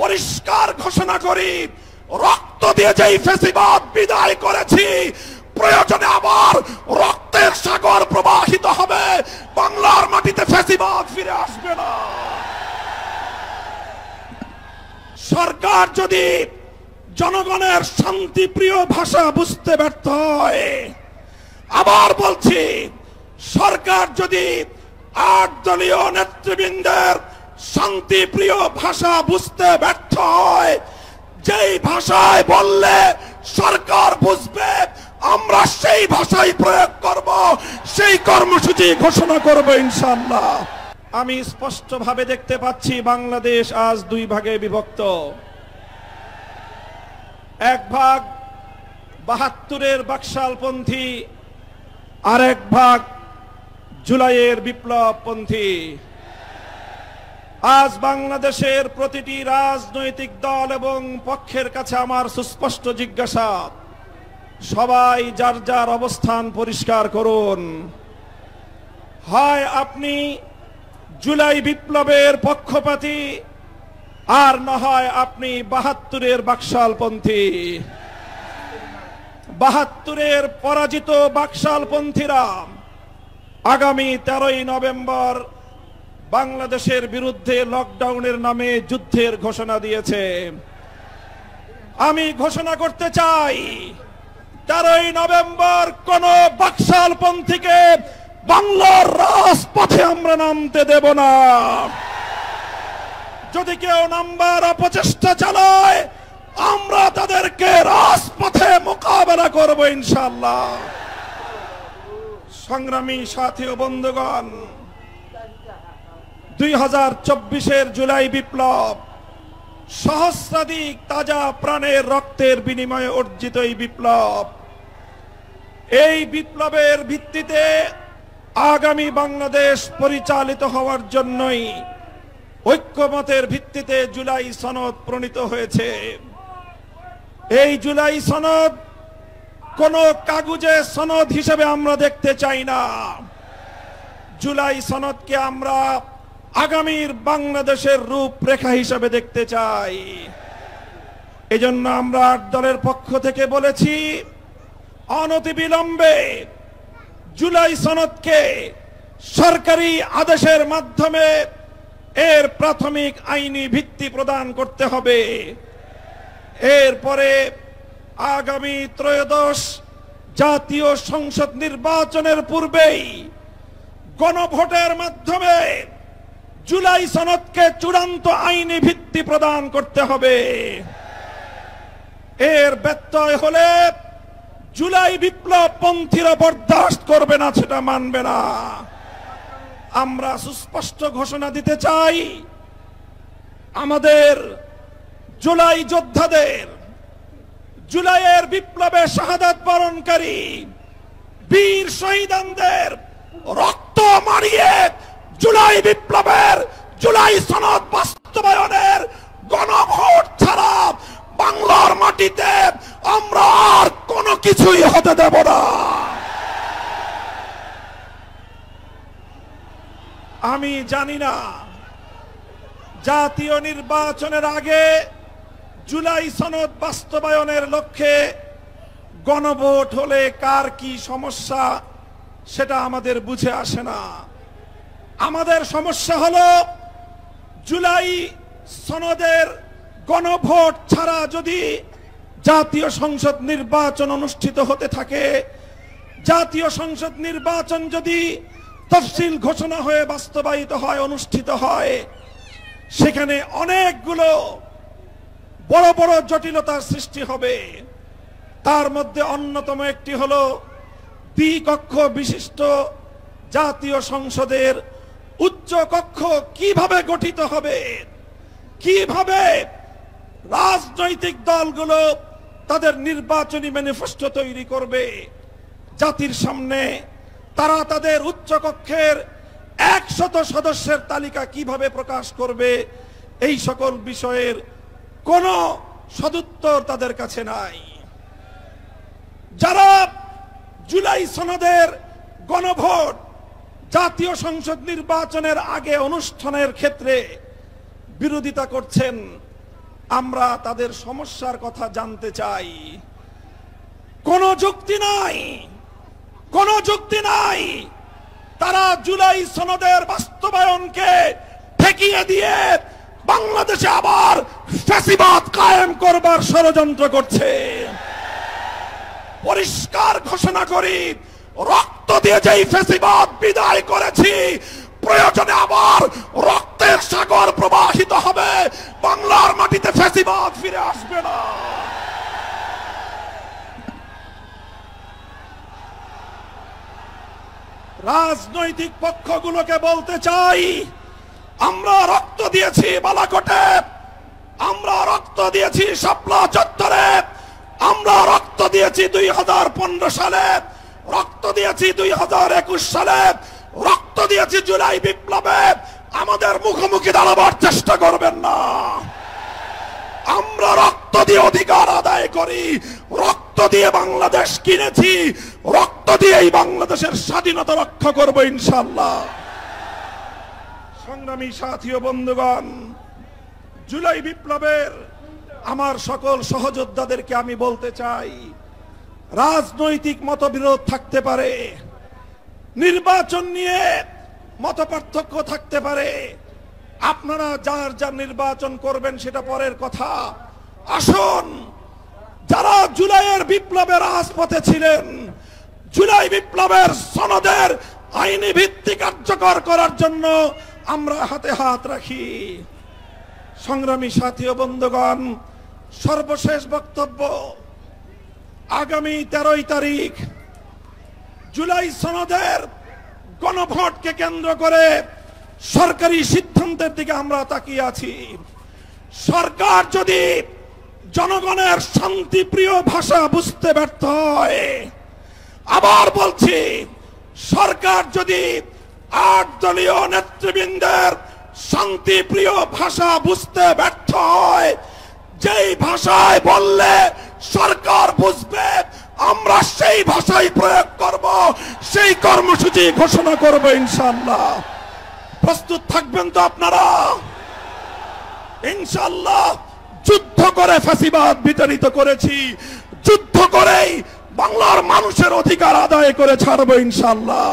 পরিষ্কার ঘোষণা করি, রক্ত দিয়ে যেই ফ্যাসিবাদ বিদায় করেছি, প্রয়োজনে আবার রক্তের সাগর প্রবাহিত হবে, বাংলার মাটিতে ফ্যাসিবাদ ফিরে আসবে না। সরকার যদি জনগণের শান্তিপ্রিয় ভাষা বুঝতে ব্যর্থ হয়, আবার বলছি, সরকার যদি 8 দলীয় নেতৃবৃন্দের শান্তিপ্রিয় ভাষা বুঝতে ব্যর্থ হয়, যেই ভাষায় বললে সরকার বুঝবে, আমরা সেই ভাষাই প্রয়োগ করব, সেই কর্মসূচি ঘোষণা করব ইনশাআল্লাহ। আমি স্পষ্টভাবে দেখতে পাচ্ছি বাংলাদেশ আজ 2 ভাগে বিভক্ত। এক ভাগ 72-এর বাকশালপন্থী, আর এক ভাগ জুলাইয়ের বিপ্লবপন্থী। আজ বাংলাদেশের প্রতিটি রাজনৈতিক দল এবং পক্ষের কাছে আমার সুস্পষ্ট জিজ্ঞাসা, সবাই যার যার অবস্থান পরিষ্কার করুন। হয় আপনি জুলাই বিপ্লবের পক্ষপাতী, আর না হয় আপনি 72-এর বাকশালপন্থী। 72-এর পরাজিত বাকশালপন্থীরা আগামী 13ই নভেম্বর বাংলাদেশের বিরুদ্ধে লকডাউনের নামে যুদ্ধের ঘোষণা দিয়েছে। আমি ঘোষণা করতে চাই, 13ই নভেম্বর কোন বাকশালপন্থীকে বাংলার রাজপথে আমরা নামতে দেব না। যদি কেউ নামবার অপচেষ্টা চালায়, আমরা তাদেরকে রাজপথে মোকাবেলা করব ইনশাআল্লাহ। সংগ্রামী সাথী ও বন্ধুগণ, 2024-এর জুলাই বিপ্লব সহস্রাধিক তাজা প্রাণের রক্তের বিনিময়ে অর্জিত এই বিপ্লব। এই বিপ্লবের ভিত্তিতে আগামী বাংলাদেশ পরিচালিত হওয়ার জন্যই ঐক্যমতের ভিত্তিতে জুলাই সনদ প্রণীত হয়েছে। এই জুলাই সনদ কোন কাগজে সনদ হিসেবে আমরা দেখতে চাই না। জুলাই সনদকে আমরা আগামীর বাংলাদেশের রূপরেখা হিসেবে দেখতে চাই। এজন্য আমরা 8 দলের পক্ষ থেকে বলেছি, অনতিবিলম্বে জুলাই সনদকে সরকারি আদেশের মাধ্যমে এর প্রাথমিক আইনি ভিত্তি প্রদান করতে হবে। এরপরে আগামী ত্রয়োদশ জাতীয় সংসদ নির্বাচনের পূর্বেই গণভোটের মাধ্যমে জুলাই সনদকে চূড়ান্ত আইনি ভিত্তি প্রদান করতে হবে। এর ব্যত্যয় হলে জুলাই বিপ্লবপন্থীরা বরদাস্ত করবে না, সেটা মানবে না। আমরা সুস্পষ্ট ঘোষণা দিতে চাই, আমাদের জুলাই যোদ্ধাদের, জুলাইয়ের বিপ্লবে শাহাদাত বরণকারী বীর শহীদদের রক্ত মারিয়ে জুলাই বিপ্লবের, জুলাই সনদ বাস্তবায়নের গণভোট ছাড়া বাংলার মাটিতে আমরা আর কোনো কিছুই হতে দেব না। আমি জানি না জাতীয় নির্বাচনের আগে জুলাই সনদ বাস্তবায়নের লক্ষ্যে গণভোট হলে কার কি সমস্যা, সেটা আমাদের বুঝে আসে না। আমাদের সমস্যা হলো, জুলাই সনদের গণভোট ছাড়া যদি জাতীয় সংসদ নির্বাচন অনুষ্ঠিত হতে থাকে, জাতীয় সংসদ নির্বাচন যদি তফসিল ঘোষণা হয়ে বাস্তবায়িত হয়, অনুষ্ঠিত হয়, সেখানে অনেকগুলো বড় বড় জটিলতার সৃষ্টি হবে। তার মধ্যে অন্যতম একটি হলো, দ্বিকক্ষ বিশিষ্ট জাতীয় সংসদের উচ্চ কক্ষ কিভাবে গঠিত হবে, কিভাবে রাজনৈতিক দলগুলো তাদের নির্বাচনী ম্যানিফেস্টো তৈরি করবে, জাতির সামনে তারা তাদের উচ্চ কক্ষের 100 সদস্যের তালিকা কিভাবে প্রকাশ করবে, এই সকল বিষয়ের কোনো সদুত্তর তাদের কাছে নাই। যারা জুলাই সনদের গণভোট জাতীয় সংসদ নির্বাচনের আগে অনুষ্ঠানের ক্ষেত্রে বিরোধিতা করছেন, আমরা তাদের সমস্যার কথা জানতে চাই। কোনো যুক্তি নাই, কোনো যুক্তি নাই। তারা জুলাই সনদের বাস্তবায়নকে ঠেকিয়ে দিয়ে বাংলাদেশে আবার ফ্যাসিবাদ কায়েম করবার ষড়যন্ত্র করছে। পরিষ্কার ঘোষণা করি, রক্ত দিয়ে যেই ফ্যাসিবাদ বিদায় করেছি, প্রয়োজনে আবার রক্তের সাগর প্রবাহিত হবে, বাংলার মাটিতে ফ্যাসিবাদ ফিরে আসবে না। রাজনৈতিক পক্ষগুলোকে বলতে চাই, আমরা রক্ত দিয়েছি বালাকোটে, আমরা রক্ত দিয়েছি শাপলা চত্বরে, আমরা রক্ত দিয়েছি 2015 সালে, রক্ত দিয়েছি 2021 সালে, রক্ত দিয়েছি জুলাই বিপ্লবে। আমাদের মুখোমুখি দাঁড়াবার চেষ্টা করবেন না। আমরা রক্ত দিয়ে অধিকার আদায় করি, রক্ত দিয়ে বাংলাদেশ কিনেছি, রক্ত দিয়েই বাংলাদেশের স্বাধীনতা রক্ষা করব ইনশাআল্লাহ। সংগ্রামী সাথী ও বন্ধুগণ, জুলাই বিপ্লবের আমার সকল সহযোদ্ধাদেরকে আমি বলতে চাই, রাজনৈতিক মতবিরোধ থাকতে পারে, নির্বাচন নিয়ে মতপার্থক্য থাকতে পারে, আপনারা যার যার নির্বাচন করবেন সেটা পরের কথা। আসুন, যারা জুলাইয়ের বিপ্লবের রাজপথে ছিলেন, জুলাই বিপ্লবের সনদের আইনি ভিত্তি কার্যকর করার জন্য আমরা হাতে হাত রাখি। সংগ্রামী সাথী ও বন্ধুগণ, সর্বশেষ বক্তব্য, আগামী 13 তারিখ জুলাই সনদের গণভোটকে কেন্দ্র করে সরকারি সিদ্ধান্তের দিকে আমরা তাকিয়ে আছি। সরকার যদি জনগণের শান্তিপ্রিয় ভাষা বুঝতে ব্যর্থ হয়, আবার বলছি, সরকার যদি 8 দলীয় নেতৃবৃন্দের শান্তিপ্রিয় ভাষা বুঝতে ব্যর্থ হয়, যেই ভাষায় বললে সরকার বুঝবে, আমরা সেই ভাষাই প্রয়োগ করব, সেই কর্মসূচি ঘোষণা করব ইনশাআল্লাহ। প্রস্তুত থাকবেন তো আপনারা? ইনশাআল্লাহ। যুদ্ধ করে ফ্যাসিবাদ বিতাড়িত করেছি, যুদ্ধ করেই বাংলার মানুষের অধিকার আদায় করে ছাড়বো ইনশাআল্লাহ।